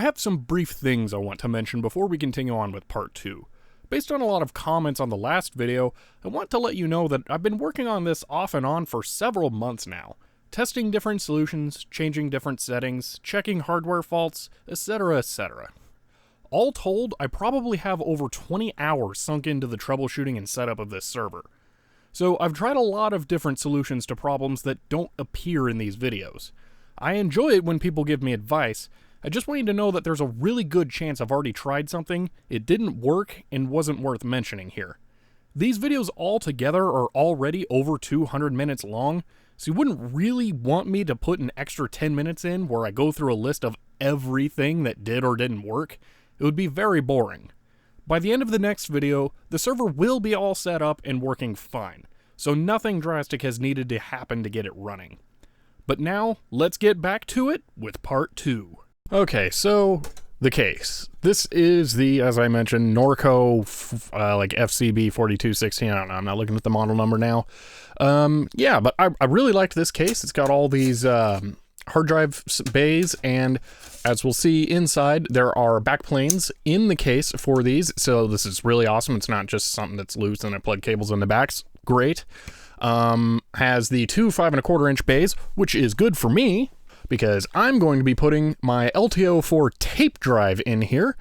I have some brief things I want to mention before we continue on with part 2. Based on a lot of comments on the last video, I want to let you know that I've been working on this off and on for several months now, testing different solutions, changing different settings, checking hardware faults, etc, etc. All told, I probably have over 20 hours sunk into the troubleshooting and setup of this server. So I've tried a lot of different solutions to problems that don't appear in these videos. I enjoy it when people give me advice. I just want you to know that there's a really good chance I've already tried something, it didn't work, and wasn't worth mentioning here. These videos all together are already over 200 minutes long, so you wouldn't really want me to put an extra 10 minutes in where I go through a list of everything that did or didn't work. It would be very boring. By the end of the next video, the server will be all set up and working fine, so nothing drastic has needed to happen to get it running. But now, let's get back to it with part 2. Okay, so the case. This is the, as I mentioned, Norco FCB 4216. I don't know, I'm not looking at the model number now. Yeah, but I really liked this case. It's got all these hard drive bays, and as we'll see inside, there are backplanes in the case for these, so this is really awesome. It's not just something that's loose and I plug cables in the backs. Great. Has the two 5 1/4 inch bays, which is good for me because I'm going to be putting my LTO4 tape drive in here,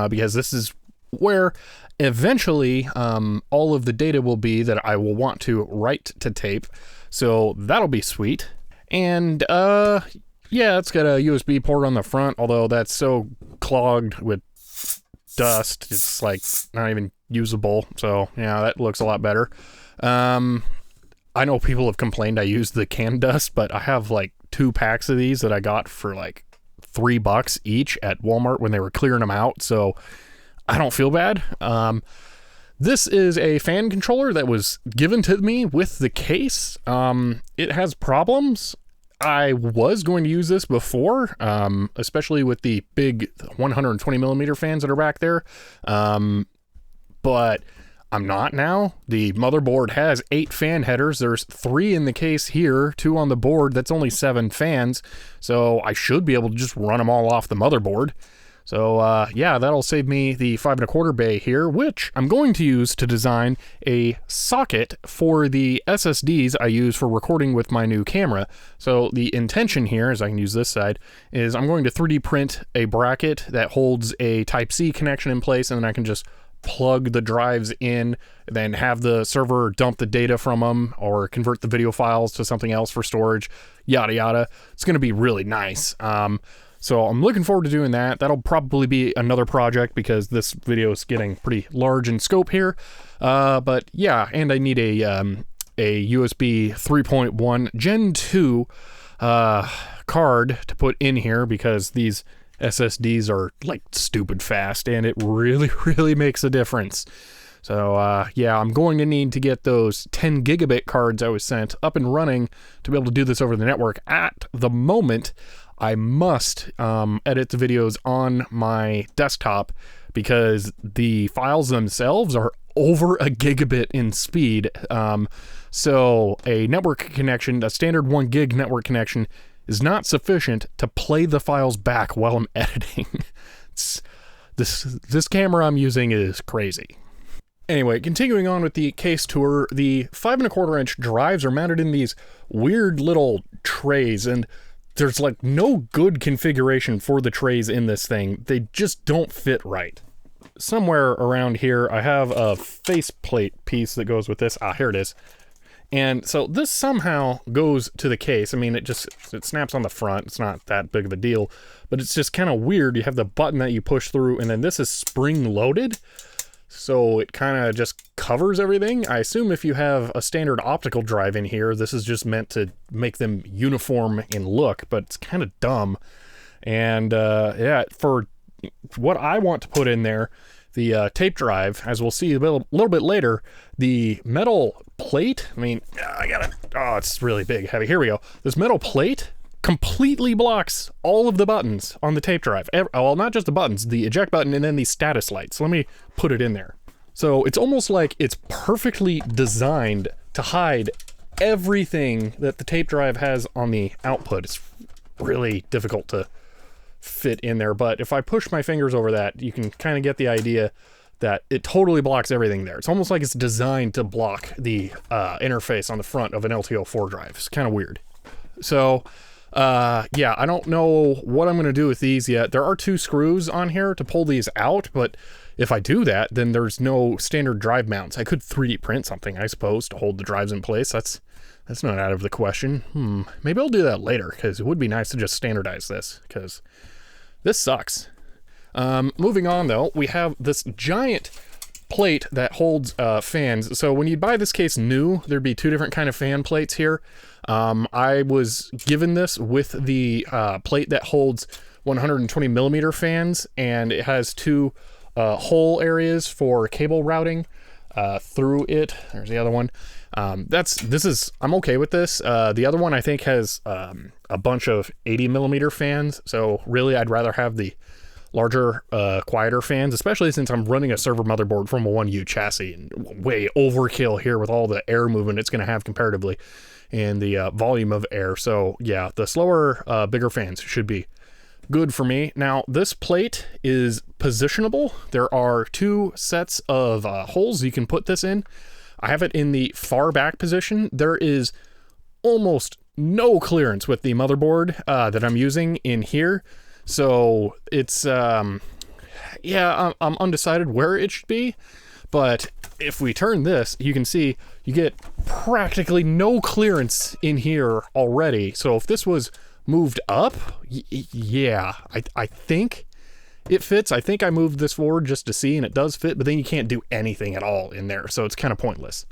because this is where eventually all of the data will be that I will want to write to tape, so that'll be sweet. And yeah, it's got a USB port on the front, although that's so clogged with dust, it's like not even usable. So yeah, that looks a lot better. I know people have complained I use the can dust, but I have like 2 packs of these that I got for like $3 each at Walmart when they were clearing them out, so I don't feel bad. This is a fan controller that was given to me with the case. It has problems. I was going to use this before, especially with the big 120mm fans that are back there, but I'm not now. The motherboard has 8 fan headers. There's 3 in the case here, 2 on the board. That's only 7 fans, so I should be able to just run them all off the motherboard. So yeah, that'll save me the 5 1/4 bay here, which I'm going to use to design a socket for the SSDs I use for recording with my new camera. So the intention here, as I can use this side, is I'm going to 3D print a bracket that holds a Type-C connection in place, and then I can just plug the drives in, then have the server dump the data from them or convert the video files to something else for storage, yada yada. It's going to be really nice. So I'm looking forward to doing that. That'll probably be another project because this video is getting pretty large in scope here. But yeah, and I need a USB 3.1 Gen 2 card to put in here because these SSDs are like stupid fast and it really, really makes a difference. So yeah, I'm going to need to get those 10 gigabit cards I was sent up and running to be able to do this over the network. At the moment, I must edit the videos on my desktop because the files themselves are over a gigabit in speed. So a network connection, a standard 1 gig network connection, is not sufficient to play the files back while I'm editing. This camera I'm using is crazy. Anyway, continuing on with the case tour, the 5 1/4 inch drives are mounted in these weird little trays, and there's like no good configuration for the trays in this thing. They just don't fit right. Somewhere around here, I have a faceplate piece that goes with this. Ah, here it is. And so this somehow goes to the case. I mean, it snaps on the front. It's not that big of a deal, but it's just kind of weird. You have the button that you push through, and then this is spring loaded. So it kind of just covers everything. I assume if you have a standard optical drive in here, this is just meant to make them uniform in look, but it's kind of dumb. And yeah, for what I want to put in there, the tape drive, as we'll see a little bit later, the metal plate, I mean, oh, it's really big, heavy. Here we go. This metal plate completely blocks all of the buttons on the tape drive. Well, not just the buttons, the eject button and then the status lights. Let me put it in there. So it's almost like it's perfectly designed to hide everything that the tape drive has on the output. It's really difficult to fit in there, but if I push my fingers over that, you can kind of get the idea that it totally blocks everything there. It's almost like it's designed to block the interface on the front of an LTO4 drive. It's kind of weird. So yeah, I don't know what I'm going to do with these yet. There are 2 screws on here to pull these out, but if I do that, then there's no standard drive mounts. I could 3D print something, I suppose, to hold the drives in place. That's not out of the question. Maybe I'll do that later, because it would be nice to just standardize this, because this sucks. Moving on, though, we have this giant plate that holds fans. So when you buy this case new, there'd be 2 different kind of fan plates here. I was given this with the plate that holds 120 millimeter fans, and it has 2 hole areas for cable routing through it. There's the other one. I'm okay with this. The other one I think has a bunch of 80 millimeter fans, so really I'd rather have the larger, quieter fans, especially since I'm running a server motherboard from a 1U chassis, and way overkill here with all the air movement it's going to have comparatively, and the volume of air. So yeah, the slower, bigger fans should be good for me. Now, this plate is positionable. There are 2 sets of holes you can put this in. I have it in the far back position. There is almost no clearance with the motherboard that I'm using in here. So it's, yeah, I'm undecided where it should be, but if we turn this, you can see you get practically no clearance in here already. So if this was moved up, yeah, I think it fits. I think I moved this forward just to see, and it does fit, but then you can't do anything at all in there, so it's kind of pointless.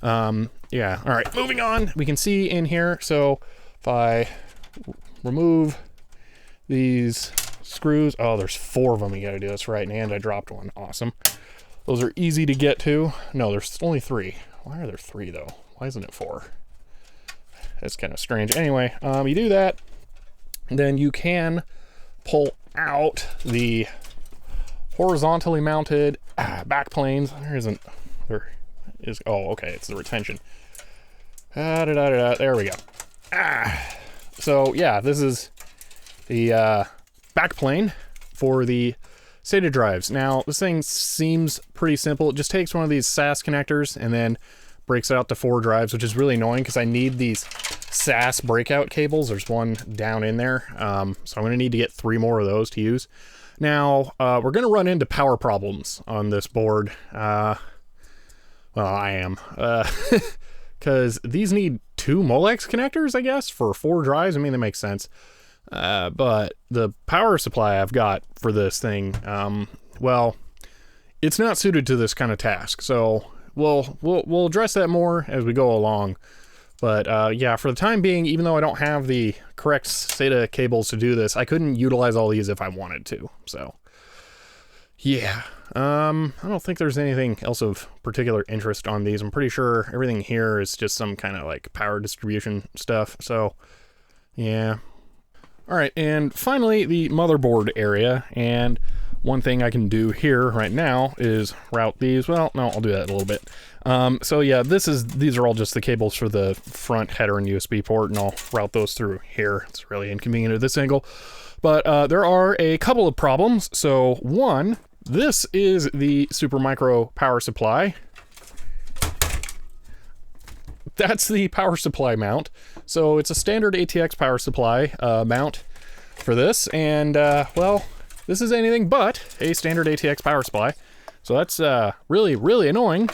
Yeah, all right, moving on. We can see in here, so if I remove these screws, oh, there's 4 of them you gotta do. That's right, and I dropped one. Awesome. Those are easy to get to. No, there's only 3. Why are there 3 though? Why isn't it 4? That's kind of strange. Anyway, you do that, then you can pull out the horizontally mounted back planes. There is, oh, okay, it's the retention. There we go. So yeah, this is the back plane for the SATA drives. Now, this thing seems pretty simple. It just takes one of these SAS connectors and then breaks it out to 4 drives, which is really annoying because I need these SAS breakout cables. There's one down in there. So I'm going to need to get 3 more of those to use. Now, we're going to run into power problems on this board. Well, I am. Because these need 2 Molex connectors, I guess, for 4 drives. I mean, that makes sense. But the power supply I've got for this thing, well, it's not suited to this kind of task. So we'll address that more as we go along. But yeah, for the time being, even though I don't have the correct SATA cables to do this, I couldn't utilize all these if I wanted to. So yeah, I don't think there's anything else of particular interest on these. I'm pretty sure everything here is just some kind of like power distribution stuff. So yeah. All right, and finally the motherboard area, and one thing I can do here right now is route these. Well, no, I'll do that in a little bit. So yeah, these are all just the cables for the front header and USB port, and I'll route those through here. It's really inconvenient at this angle, but there are a couple of problems. So one, this is the Supermicro power supply. That's the power supply mount. So it's a standard ATX power supply mount for this, and well, this is anything but a standard ATX power supply. So that's really, really annoying.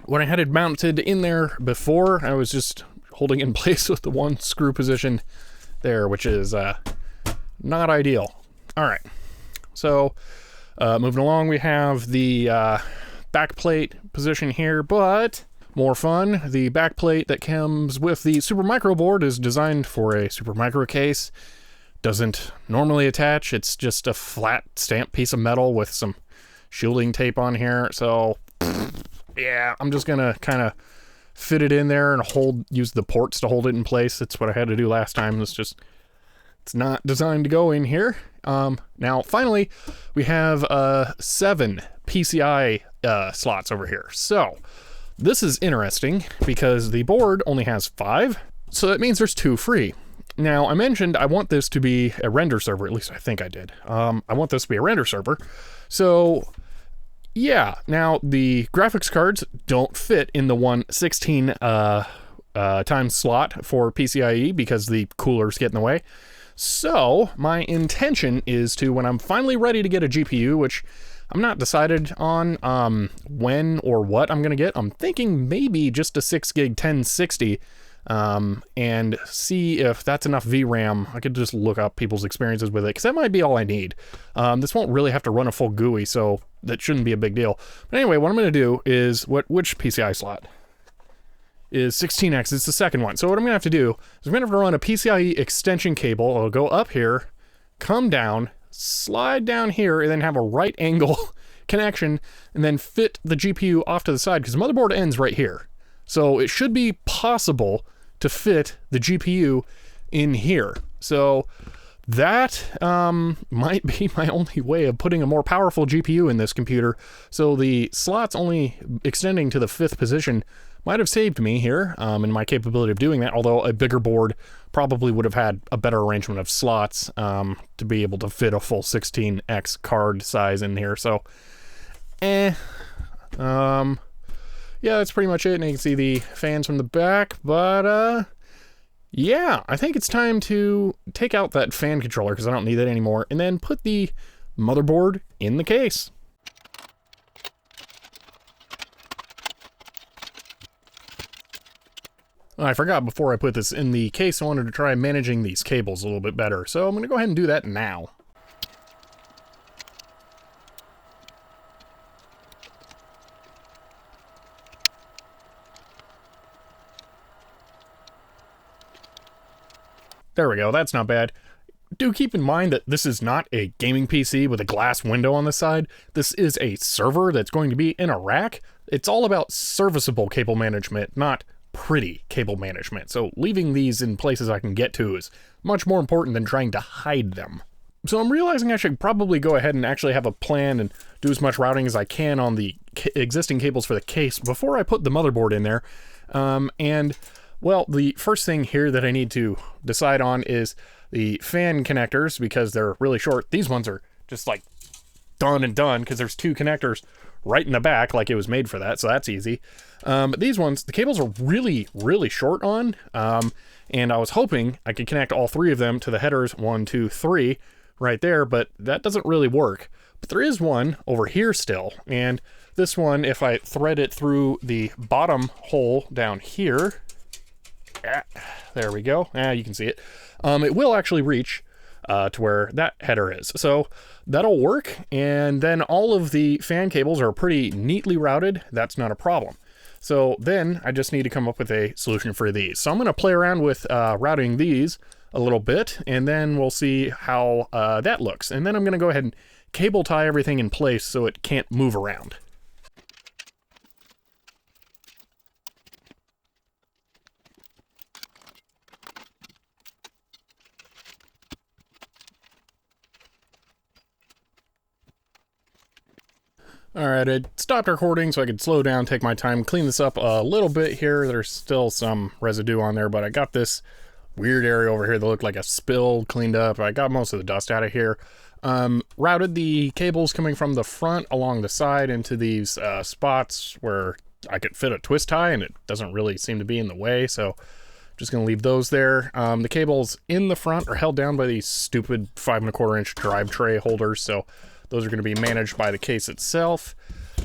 When I had it mounted in there before, I was just holding in place with the 1 screw position there, which is not ideal. All right, so moving along, we have the back plate position here, but more fun, the back plate that comes with the Supermicro board is designed for a Supermicro case. Doesn't normally attach. It's just a flat stamped piece of metal with some shielding tape on here. So yeah, I'm just gonna kind of fit it in there and use the ports to hold it in place. That's what I had to do last time. It's not designed to go in here. Now finally, we have 7 PCI slots over here. So this is interesting because the board only has 5, so that means there's 2 free. Now, I mentioned I want this to be a render server, at least I think I did. I want this to be a render server. So, yeah, now the graphics cards don't fit in the 116 times slot for PCIe because the coolers get in the way. So, my intention is to, when I'm finally ready to get a GPU, which I'm not decided on when or what I'm going to get, I'm thinking maybe just a 6 gig 1060, and see if that's enough VRAM. I could just look up people's experiences with it, because that might be all I need. This won't really have to run a full GUI, so that shouldn't be a big deal. But anyway, what I'm going to do is, which PCI slot? Is 16X, it's the second one. So what I'm going to have to do is I'm going to have to run a PCIe extension cable. It'll go up here, come down, slide down here, and then have a right angle connection, and then fit the GPU off to the side, because the motherboard ends right here. So it should be possible to fit the GPU in here. So that might be my only way of putting a more powerful GPU in this computer. So the slots only extending to the 5th position might have saved me here in my capability of doing that, although a bigger board probably would have had a better arrangement of slots to be able to fit a full 16X card size in here. So, yeah, that's pretty much it. And you can see the fans from the back, but yeah, I think it's time to take out that fan controller because I don't need that anymore, and then put the motherboard in the case. I forgot before I put this in the case, I wanted to try managing these cables a little bit better, so I'm going to go ahead and do that now. There we go, that's not bad. Do keep in mind that this is not a gaming PC with a glass window on the side. This is a server that's going to be in a rack. It's all about serviceable cable management, not pretty cable management. So leaving these in places I can get to is much more important than trying to hide them. So I'm realizing I should probably go ahead and actually have a plan and do as much routing as I can on the existing cables for the case before I put the motherboard in there. And well, the first thing here that I need to decide on is the fan connectors, because they're really short. These ones are just like done and done because there's 2 connectors right in the back, like it was made for that, so that's easy. But these ones, the cables are really, really short on, and I was hoping I could connect all 3 of them to the headers 1, 2, 3 right there, but that doesn't really work. But there is one over here still, and this one, if I thread it through the bottom hole down here, there we go, you can see it, it will actually reach to where that header is. So that'll work, and then all of the fan cables are pretty neatly routed. That's not a problem. So then I just need to come up with a solution for these. So I'm going to play around with routing these a little bit, and then we'll see how that looks. And then I'm going to go ahead and cable tie everything in place so it can't move around. Alright, I stopped recording so I could slow down, take my time, clean this up a little bit here. There's still some residue on there, but I got this weird area over here that looked like a spill cleaned up. I got most of the dust out of here. Routed the cables coming from the front along the side into these spots where I could fit a twist tie, and it doesn't really seem to be in the way, so just going to leave those there. The cables in the front are held down by these stupid 5¼ inch drive tray holders, so those are going to be managed by the case itself.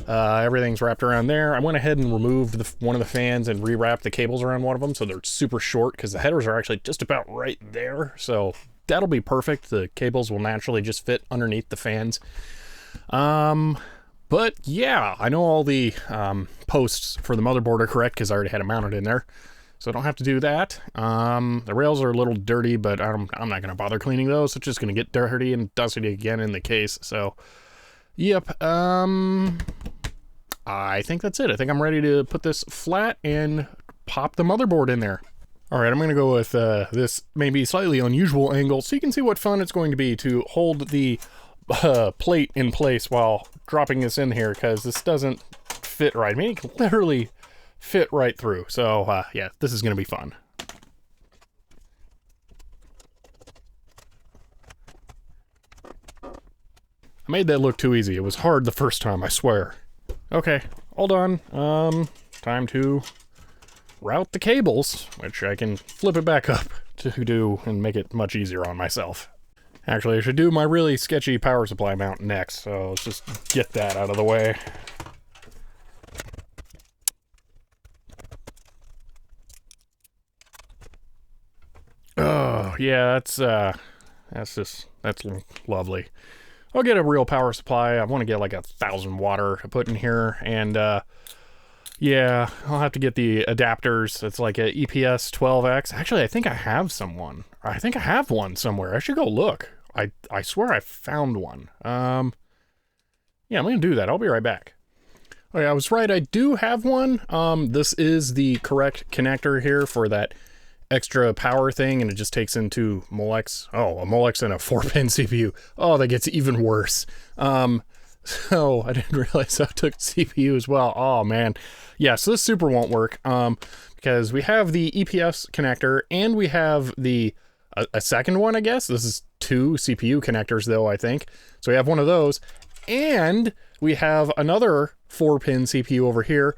Everything's wrapped around there. I went ahead and removed one of the fans and rewrapped the cables around one of them, so they're super short because the headers are actually just about right there. So that'll be perfect. The cables will naturally just fit underneath the fans. But yeah, I know all the posts for the motherboard are correct because I already had it mounted in there. So I don't have to do that. The rails are a little dirty, but I'm not going to bother cleaning those. It's just going to get dirty and dusty again in the case. So, yep. I think that's it. I think I'm ready to put this flat and pop the motherboard in there. All right, I'm going to go with this maybe slightly unusual angle so you can see what fun it's going to be to hold the plate in place while dropping this in here, because this doesn't fit right. I mean, it can literally fit right through. So yeah, this is going to be fun. I made that look too easy. It was hard the first time, I swear. Okay, all done. Time to route the cables, which I can flip it back up to do and make it much easier on myself. Actually, I should do my really sketchy power supply mount next, so let's just get that out of the way. Oh, yeah, that's lovely. I'll get a real power supply. I want to get like 1,000 watt to put in here, and yeah, I'll have to get the adapters. It's like a EPS 12X. Actually, I think I have someone. I think I have one somewhere. I should go look. I swear I found one. Yeah, I'm gonna do that. I'll be right back. Okay, I was right. I do have one. This is the correct connector here for that extra power thing, and it just takes into Molex. Oh, a Molex and a 4-pin CPU. Oh, that gets even worse. So I didn't realize I took CPU as well. Oh man. Yeah, so this super won't work, because we have the EPS connector and we have the a second one, I guess. This is 2 CPU connectors though, I think. So we have one of those, and we have another 4-pin CPU over here.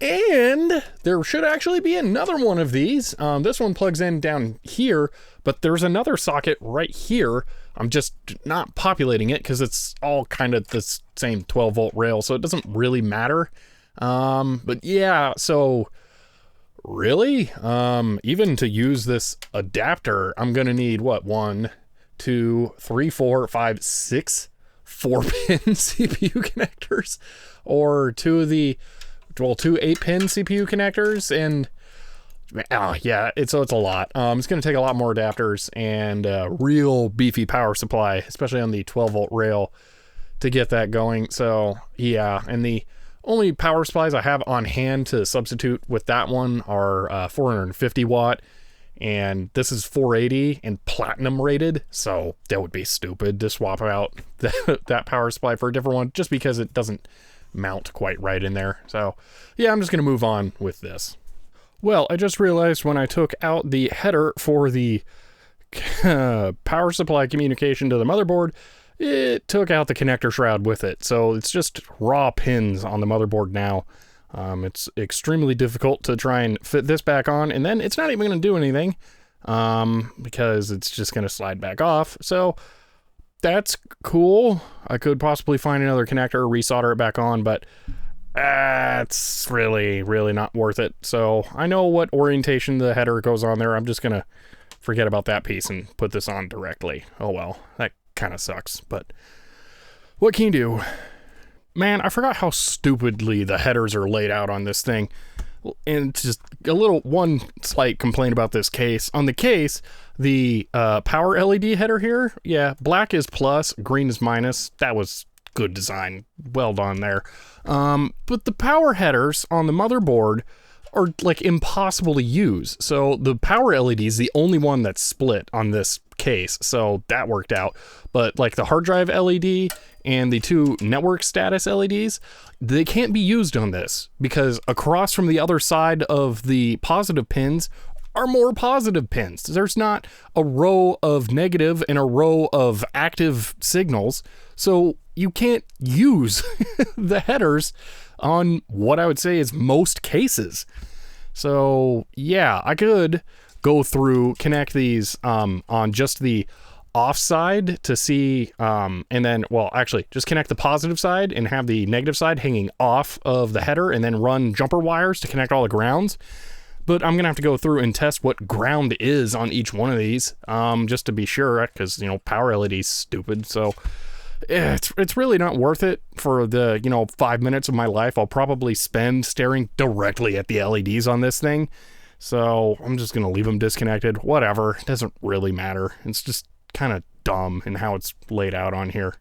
And there should actually be another one of these. This one plugs in down here, but there's another socket right here. I'm just not populating it because it's all kind of the same 12-volt rail, so it doesn't really matter. But yeah, so really, even to use this adapter, I'm gonna need what, 1, 2, 3, 4, 5, 6 4-pin CPU connectors, or 2 8-pin CPU connectors, and yeah, it's a lot. It's going to take a lot more adapters and a real beefy power supply, especially on the 12-volt rail, to get that going. So yeah, and the only power supplies I have on hand to substitute with that one are 450 watt, and this is 480 and platinum rated, so that would be stupid to swap out that power supply for a different one just because it doesn't mount quite right in there. So yeah, I'm just gonna move on with this. Well, I just realized when I took out the header for the power supply communication to the motherboard, it took out the connector shroud with it. So it's just raw pins on the motherboard now. It's extremely difficult to try and fit this back on, and then it's not even going to do anything because it's just going to slide back off. So that's cool. I could possibly find another connector, resolder it back on, but it's really not worth it. So I know what orientation the header goes on there. I'm just going to forget about that piece and put this on directly. Oh well, that kind of sucks, but what can you do? Man, I forgot how stupidly the headers are laid out on this thing. And just one slight complaint about this case. On the case, the power LED header here, yeah, black is plus, green is minus. That was good design. Well done there. But the power headers on the motherboard are like impossible to use. So the power LED is the only one that's split on this case, so that worked out. But like the hard drive LED and the 2 network status LEDs, they can't be used on this because across from the other side of the positive pins are more positive pins. There's not a row of negative and a row of active signals, so you can't use the headers on what I would say is most cases. So yeah, I could go through, connect these on just the off side to see, and then, well, actually just connect the positive side and have the negative side hanging off of the header, and then run jumper wires to connect all the grounds. But I'm gonna have to go through and test what ground is on each one of these, just to be sure, because, you know, power LED's stupid. So it's really not worth it for the, 5 minutes of my life I'll probably spend staring directly at the LEDs on this thing. So I'm just gonna leave them disconnected. Whatever, it doesn't really matter. It's just kind of dumb in how it's laid out on here.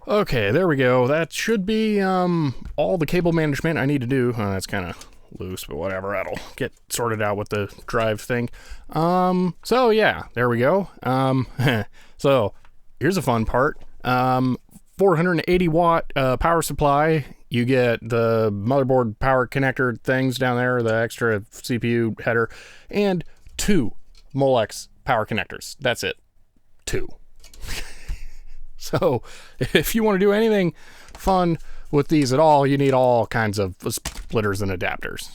Okay, there we go. That should be all the cable management I need to do. That's kind of loose, but whatever, that'll get sorted out with the drive thing. So yeah, there we go. So here's a fun part. 480 watt power supply. You get the motherboard power connector things down there, the extra CPU header, and 2 Molex power connectors. That's it. 2. So if you want to do anything fun with these at all, you need all kinds of splitters and adapters.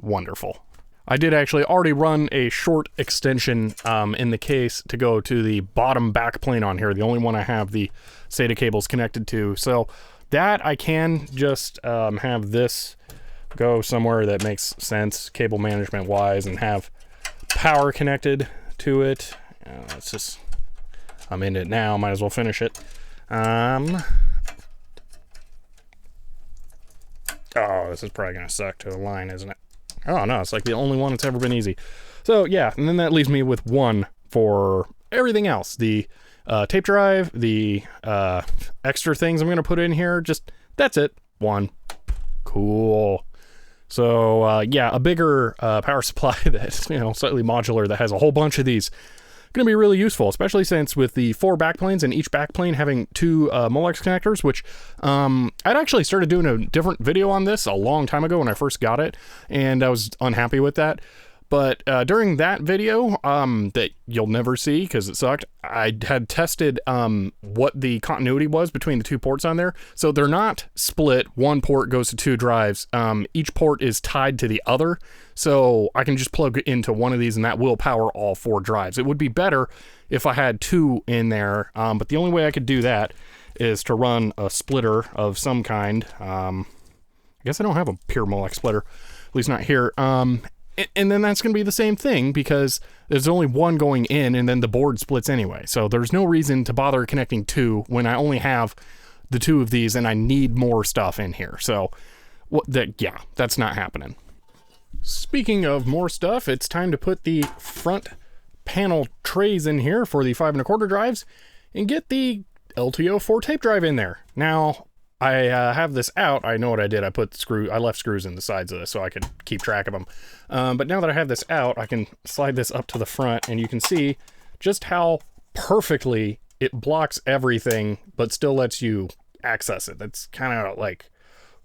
Wonderful. I did actually already run a short extension in the case to go to the bottom back plane on here, the only one I have the SATA cables connected to. So that I can just have this go somewhere that makes sense cable management wise and have power connected to it. Let's just, I'm in it now, might as well finish it. Oh, this is probably gonna suck to align, isn't it? Oh no, it's like the only one that's ever been easy. So yeah, and then that leaves me with one for everything else. The tape drive, the extra things I'm gonna put in here, just, that's it, one. Cool. So yeah, a bigger power supply that's, you know, slightly modular that has a whole bunch of these. Going to be really useful, especially since with the 4 backplanes and each backplane having 2 Molex connectors, which I'd actually started doing a different video on this a long time ago when I first got it, and I was unhappy with that. But during that video that you'll never see because it sucked, I had tested what the continuity was between the 2 ports on there. So they're not split. One port goes to 2 drives. Each port is tied to the other. So I can just plug into one of these and that will power all 4 drives. It would be better if I had 2 in there. But the only way I could do that is to run a splitter of some kind. I guess I don't have a pure Molex splitter, at least not here. And then that's going to be the same thing because there's only one going in and then the board splits anyway. So there's no reason to bother connecting 2 when I only have the 2 of these and I need more stuff in here. So yeah, that's not happening. Speaking of more stuff, it's time to put the front panel trays in here for the 5 1/4 drives and get the LTO4 tape drive in there. Now, I have this out. I know what I did. I left screws in the sides of this so I could keep track of them. But now that I have this out, I can slide this up to the front and you can see just how perfectly it blocks everything, but still lets you access it. That's kind of like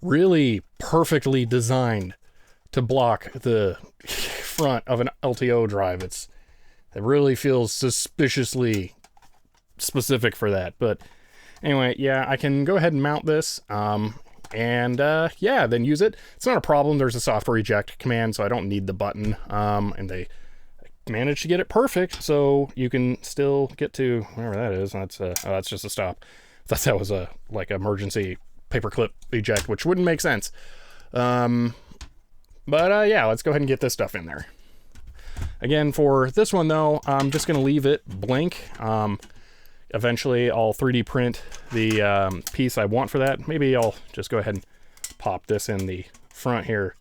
really perfectly designed to block the front of an LTO drive. It really feels suspiciously specific for that, but anyway, yeah, I can go ahead and mount this, yeah, then use it. It's not a problem. There's a software eject command, so I don't need the button, and they managed to get it perfect, so you can still get to wherever that is. That's just a stop. I thought that was a, like, emergency paperclip eject, which wouldn't make sense. Yeah, let's go ahead and get this stuff in there. Again, for this one, though, I'm just going to leave it blank. Eventually, I'll 3D print the piece I want for that. Maybe I'll just go ahead and pop this in the front here.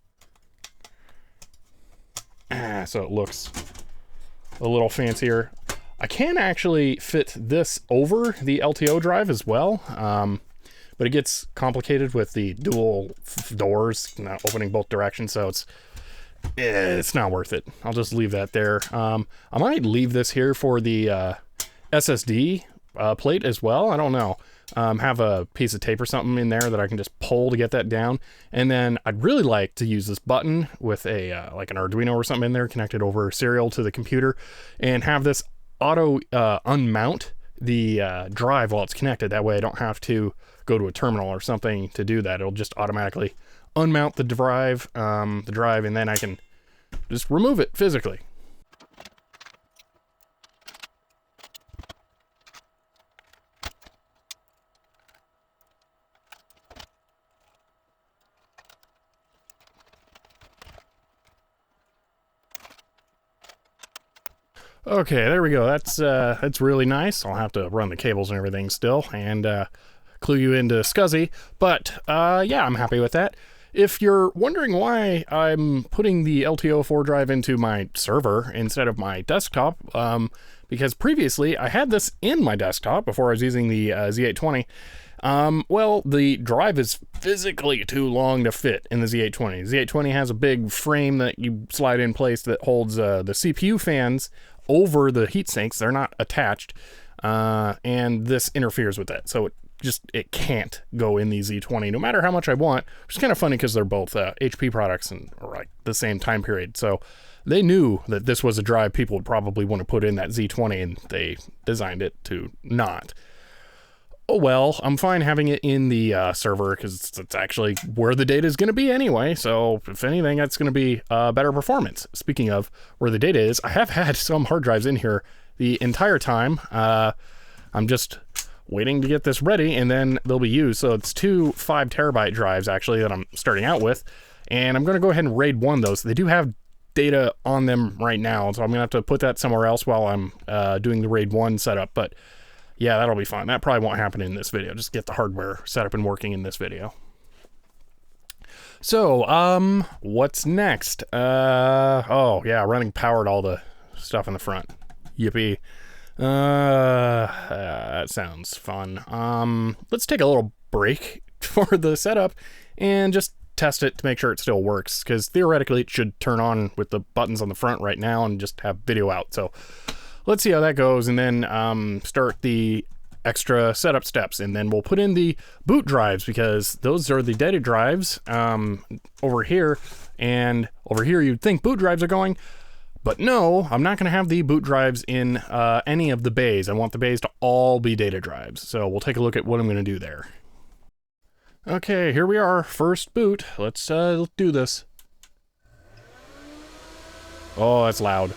So it looks a little fancier. I can actually fit this over the LTO drive as well, but it gets complicated with the dual doors opening both directions, so it's not worth it. I'll just leave that there. I might leave this here for the SSD plate as well. I don't know. Have a piece of tape or something in there that I can just pull to get that down. And then I'd really like to use this button with a like an Arduino or something in there connected over serial to the computer and have this auto unmount the drive while it's connected. That way I don't have to go to a terminal or something to do that. It'll just automatically unmount the drive, and then I can just remove it physically. Okay, there we go. That's really nice. I'll have to run the cables and everything still and clue you into SCSI, but yeah, I'm happy with that. If you're wondering why I'm putting the LTO4 drive into my server instead of my desktop, because previously I had this in my desktop before I was using the Z820. Well, the drive is physically too long to fit in the Z820. The Z820 has a big frame that you slide in place that holds the CPU fans over the heat sinks. They're not attached, and this interferes with that. So it can't go in the Z20 no matter how much I want, which is kind of funny because they're both HP products and like the same time period. So they knew that this was a drive people would probably want to put in that Z20 and they designed it to not. Oh well, I'm fine having it in the server because it's actually where the data is going to be anyway. So if anything, that's going to be better performance. Speaking of where the data is, I have had some hard drives in here the entire time. I'm just waiting to get this ready and then they'll be used. So it's two 5 terabyte drives actually that I'm starting out with. And I'm going to go ahead and RAID 1 those. They do have data on them right now, so I'm going to have to put that somewhere else while I'm doing the RAID 1 setup. But yeah, that'll be fine. That probably won't happen in this video. Just get the hardware set up and working in this video. So, what's next? Oh, yeah, running power to all the stuff in the front. Yippee. That sounds fun. Let's take a little break for the setup and just test it to make sure it still works, because theoretically it should turn on with the buttons on the front right now and just have video out. So let's see how that goes, and then start the extra setup steps, and then we'll put in the boot drives, because those are the data drives over here, and over here you'd think boot drives are going, but no, I'm not going to have the boot drives in any of the bays. I want the bays to all be data drives, so we'll take a look at what I'm going to do there. Okay, here we are, first boot. Let's do this. Oh, that's loud.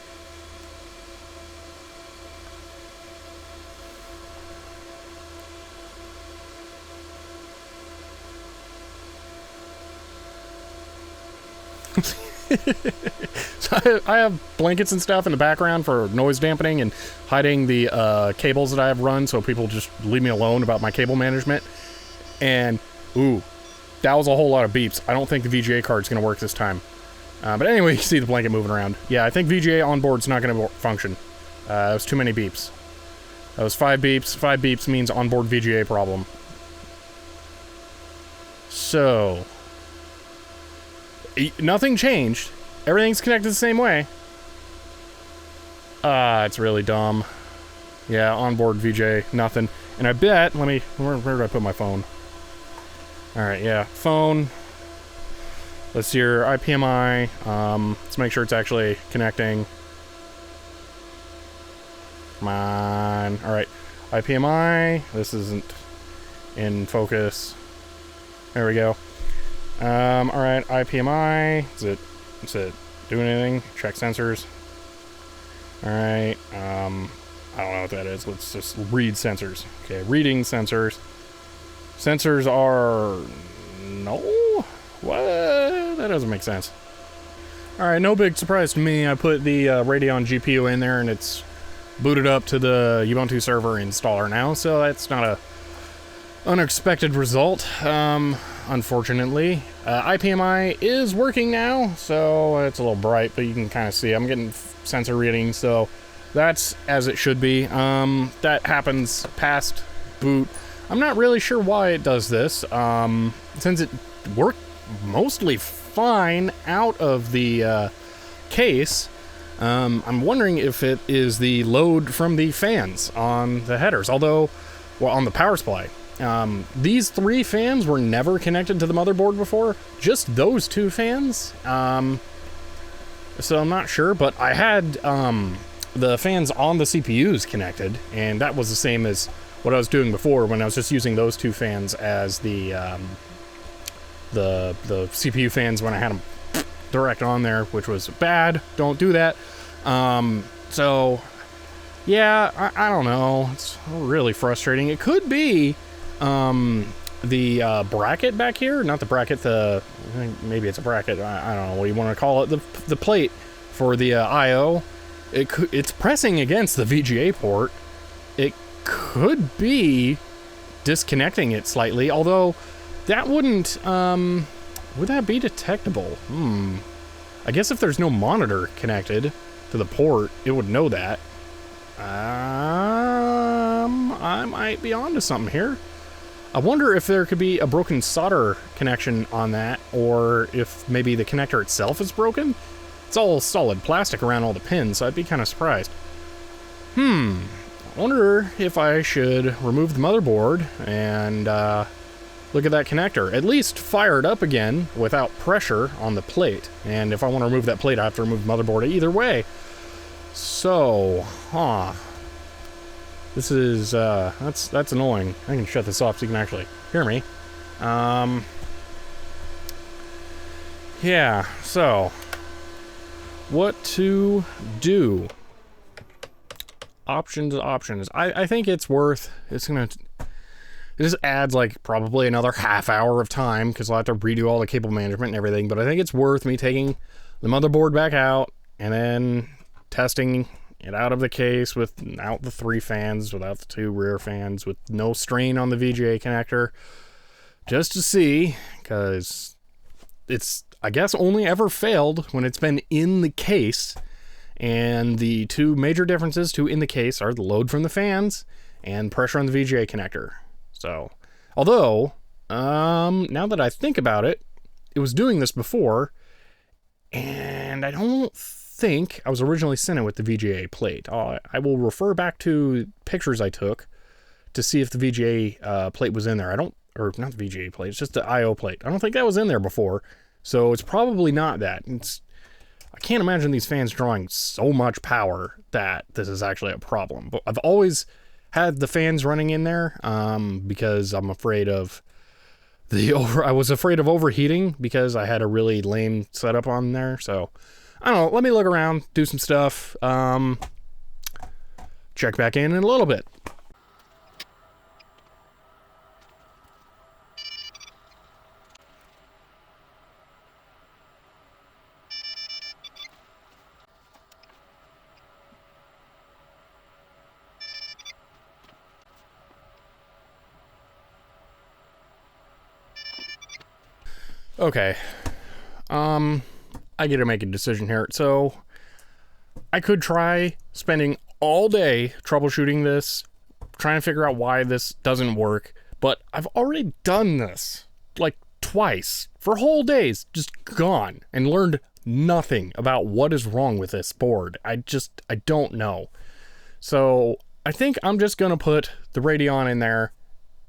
So I have blankets and stuff in the background for noise dampening and hiding the cables that I have run, so people just leave me alone about my cable management. And ooh, that was a whole lot of beeps. I don't think the VGA card's going to work this time. But anyway, you see the blanket moving around. Yeah, I think VGA onboard's not going to function. That was too many beeps. That was 5 beeps. 5 beeps means onboard VGA problem. So nothing changed. Everything's connected the same way. It's really dumb. Yeah, onboard VGA, nothing. And I bet, where did I put my phone? Alright, yeah, phone. Let's see your IPMI. Let's make sure it's actually connecting. Come on. Alright, IPMI. This isn't in focus. There we go. Alright, IPMI. Is it doing anything? Check sensors. Alright, I don't know what that is. Let's just read sensors. Okay, reading sensors. Sensors are... no? What? That doesn't make sense. Alright, no big surprise to me. I put the Radeon GPU in there and it's booted up to the Ubuntu server installer now, so that's not a unexpected result, unfortunately. IPMI is working now, so it's a little bright, but you can kind of see I'm getting sensor readings, so that's as it should be. That happens past boot. I'm not really sure why it does this, since it worked mostly fine out of the case. I'm wondering if it is the load from the fans on the headers, although, well, on the power supply. These 3 fans were never connected to the motherboard before, just those 2 fans. So I'm not sure, but I had the fans on the CPUs connected, and that was the same as what I was doing before when I was just using those 2 fans as the CPU fans when I had them direct on there, which was bad. Don't do that. So yeah, I don't know. It's really frustrating. It could be the bracket back here, not the bracket, maybe it's a bracket, I don't know what you want to call it, the plate for the IO. It's pressing against the VGA port. It could be disconnecting it slightly, although that wouldn't, would that be detectable? I guess if there's no monitor connected to the port, it would know that. I might be onto something here. I wonder if there could be a broken solder connection on that, or if maybe the connector itself is broken. It's all solid plastic around all the pins, so I'd be kind of surprised. I wonder if I should remove the motherboard and look at that connector. At least fire it up again without pressure on the plate. And if I want to remove that plate, I have to remove the motherboard either way. So, This is, that's annoying. I can shut this off so you can actually hear me. Yeah, so, what to do? Options. I think it's worth, it just adds like probably another half hour of time because I'll have to redo all the cable management and everything, but I think it's worth me taking the motherboard back out and then testing it out of the case without the 3 fans, without the 2 rear fans, with no strain on the VGA connector, just to see, because it's, I guess, only ever failed when it's been in the case, and the 2 major differences to in the case are the load from the fans and pressure on the VGA connector. So, although, now that I think about it, it was doing this before, and I don't think I was originally sent it with the VGA plate. I will refer back to pictures I took to see if the VGA plate was in there. Or not the VGA plate, it's just the IO plate. I don't think that was in there before, so it's probably not that. I can't imagine these fans drawing so much power that this is actually a problem. But I've always had the fans running in there because I'm afraid of I was afraid of overheating because I had a really lame setup on there. So I don't know, let me look around, do some stuff, check back in a little bit. Okay, I get to make a decision here. So I could try spending all day troubleshooting this, trying to figure out why this doesn't work, but I've already done this like twice for whole days, just gone, and learned nothing about what is wrong with this board. I don't know. So I think I'm just gonna put the Radeon in there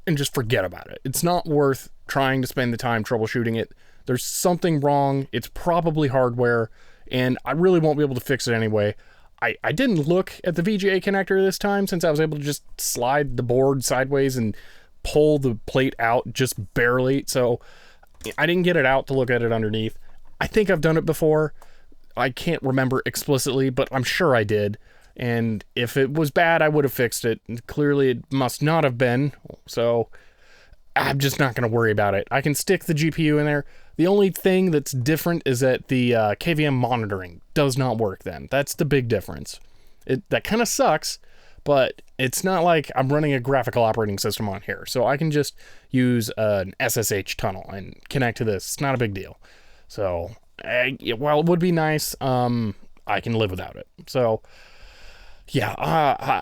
and just forget about it. It's not worth trying to spend the time troubleshooting it. There's something wrong. It's probably hardware, and I really won't be able to fix it anyway. I didn't look at the VGA connector this time since I was able to just slide the board sideways and pull the plate out just barely, so I didn't get it out to look at it underneath. I think I've done it before. I can't remember explicitly, but I'm sure I did. And if it was bad, I would have fixed it. And clearly it must not have been, so I'm just not going to worry about it. I can stick the GPU in there. The only thing that's different is that the KVM monitoring does not work then. That's the big difference. That kind of sucks, but it's not like I'm running a graphical operating system on here. So I can just use an SSH tunnel and connect to this. It's not a big deal. So, while it would be nice, I can live without it. So, yeah,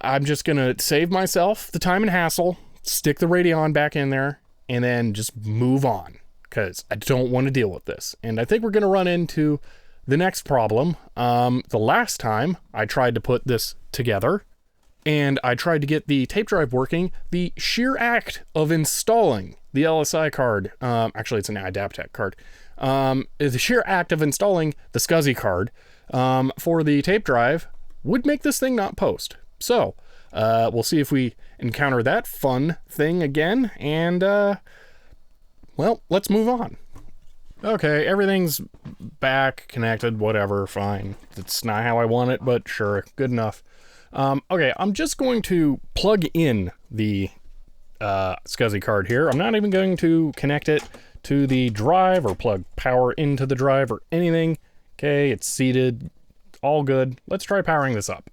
I'm just going to save myself the time and hassle, stick the Radeon back in there, and then just move on, because I don't want to deal with this. And I think we're going to run into the next problem. The last time I tried to put this together, and I tried to get the tape drive working, the sheer act of installing the LSI card, actually it's an Adaptec card, the sheer act of installing the SCSI card for the tape drive would make this thing not post. So, we'll see if we encounter that fun thing again, and, well, let's move on. Okay, everything's back, connected, whatever, fine. It's not how I want it, but sure, good enough. Okay, I'm just going to plug in the SCSI card here. I'm not even going to connect it to the drive or plug power into the drive or anything. Okay, it's seated. All good. Let's try powering this up.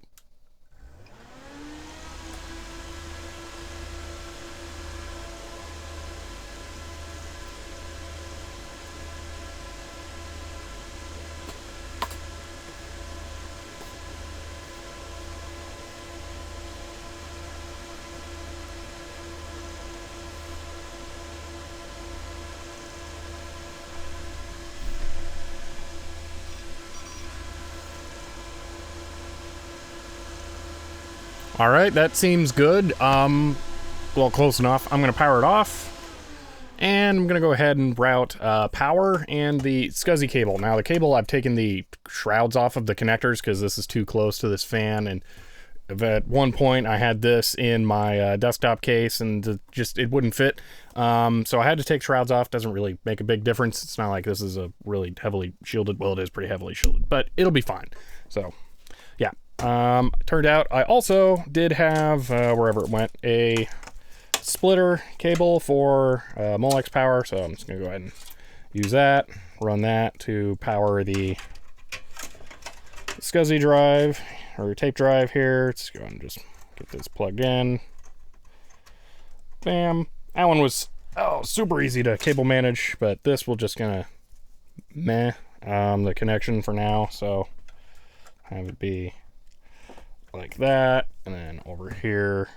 All right, that seems good. Well, close enough. I'm gonna power it off, and I'm gonna go ahead and route power and the SCSI cable. Now, the cable, I've taken the shrouds off of the connectors because this is too close to this fan, and If at one point I had this in my desktop case and it wouldn't fit. So I had to take shrouds off. Doesn't really make a big difference. It's not like this is a really heavily shielded. Well, it is pretty heavily shielded, but it'll be fine. So yeah. Turned out I also did have, wherever it went, a splitter cable for Molex power. So I'm just going to go ahead and use that, run that to power the SCSI drive or tape drive here. Let's go ahead and just get this plugged in. Bam. That one was super easy to cable manage, but this will just kind of meh the connection for now. So have it be like that, and then over here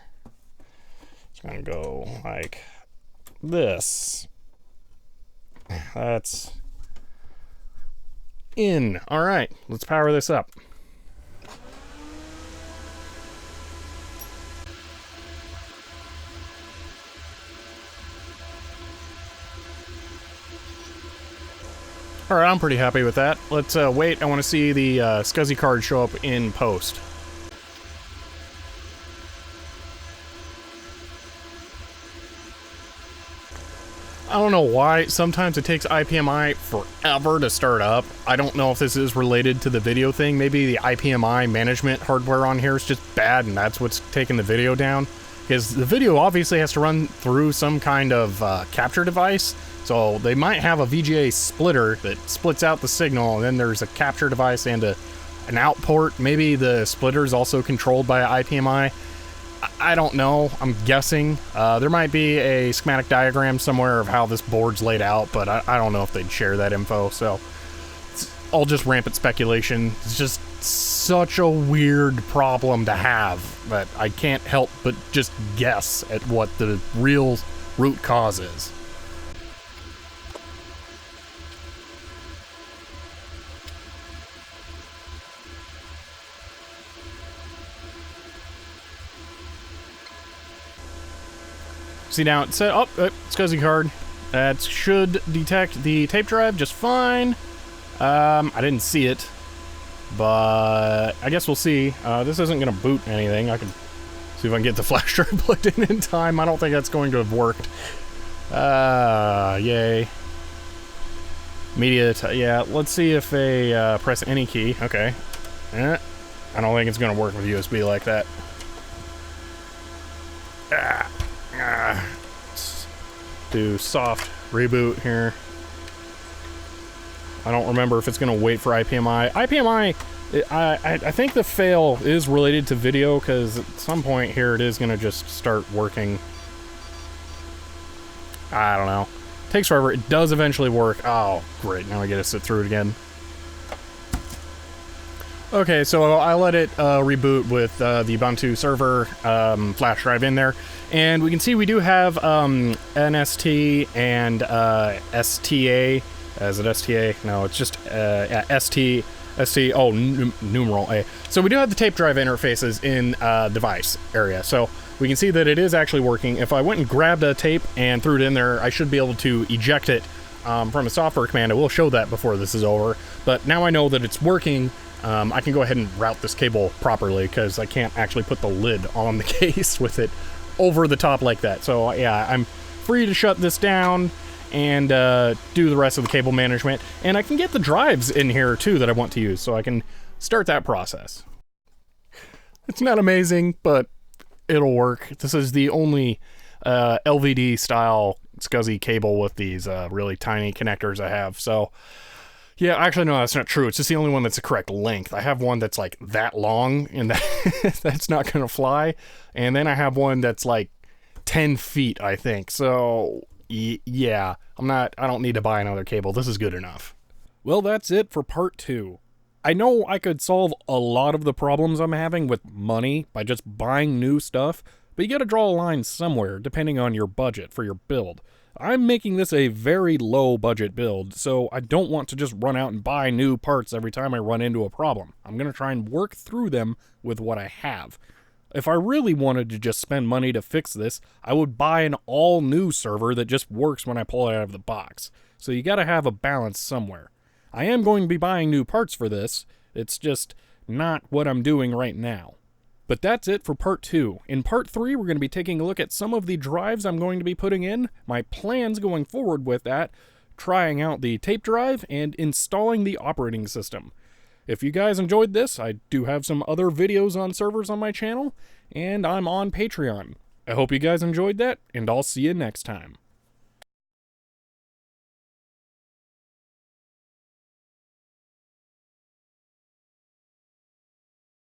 it's gonna go like this. That's in. All right, let's power this up. All right, I'm pretty happy with that. Let's wait. I want to see the SCSI card show up in post. I don't know why. Sometimes it takes IPMI forever to start up. I don't know if this is related to the video thing. Maybe the IPMI management hardware on here is just bad and that's what's taking the video down. Because the video obviously has to run through some kind of capture device. So they might have a VGA splitter that splits out the signal, and then there's a capture device and an out port. Maybe the splitter is also controlled by IPMI. I don't know. I'm guessing. There might be a schematic diagram somewhere of how this board's laid out, but I don't know if they'd share that info. So it's all just rampant speculation. It's just such a weird problem to have that I can't help but just guess at what the real root cause is. See now it said, SCSI card. That should detect the tape drive just fine. I didn't see it, but I guess we'll see. This isn't going to boot anything. I can see if I can get the flash drive plugged in time. I don't think that's going to have worked. Yay. Media, yeah, let's see if they press any key. Okay. I don't think it's going to work with USB like that. Let's do soft reboot here. I don't remember if it's going to wait for IPMI. IPMI, I think the fail is related to video, because at some point here it is going to just start working. I don't know. Takes forever. It does eventually work. Oh, great. Now I get to sit through it again. Okay, so I let it reboot with the Ubuntu server flash drive in there. And we can see we do have NST and STA. Is it STA? No, it's just ST, numeral A. So we do have the tape drive interfaces in device area. So we can see that it is actually working. If I went and grabbed a tape and threw it in there, I should be able to eject it from a software command. I will show that before this is over. But now I know that it's working. I can go ahead and route this cable properly, because I can't actually put the lid on the case with it over the top like that. So yeah, I'm free to shut this down and do the rest of the cable management. And I can get the drives in here too that I want to use, so I can start that process. It's not amazing, but it'll work. This is the only LVD style SCSI cable with these really tiny connectors I have. So yeah, actually, no, that's not true. It's just the only one that's the correct length. I have one that's like that long, and that's not going to fly. And then I have one that's like 10 feet, I think. So yeah, I don't need to buy another cable. This is good enough. Well, that's it for part 2. I know I could solve a lot of the problems I'm having with money by just buying new stuff, but you got to draw a line somewhere depending on your budget for your build. I'm making this a very low budget build, so I don't want to just run out and buy new parts every time I run into a problem. I'm going to try and work through them with what I have. If I really wanted to just spend money to fix this, I would buy an all-new server that just works when I pull it out of the box. So you got to have a balance somewhere. I am going to be buying new parts for this. It's just not what I'm doing right now. But that's it for part 2. In part 3, we're going to be taking a look at some of the drives I'm going to be putting in, my plans going forward with that, trying out the tape drive, and installing the operating system. If you guys enjoyed this, I do have some other videos on servers on my channel, and I'm on Patreon. I hope you guys enjoyed that, and I'll see you next time.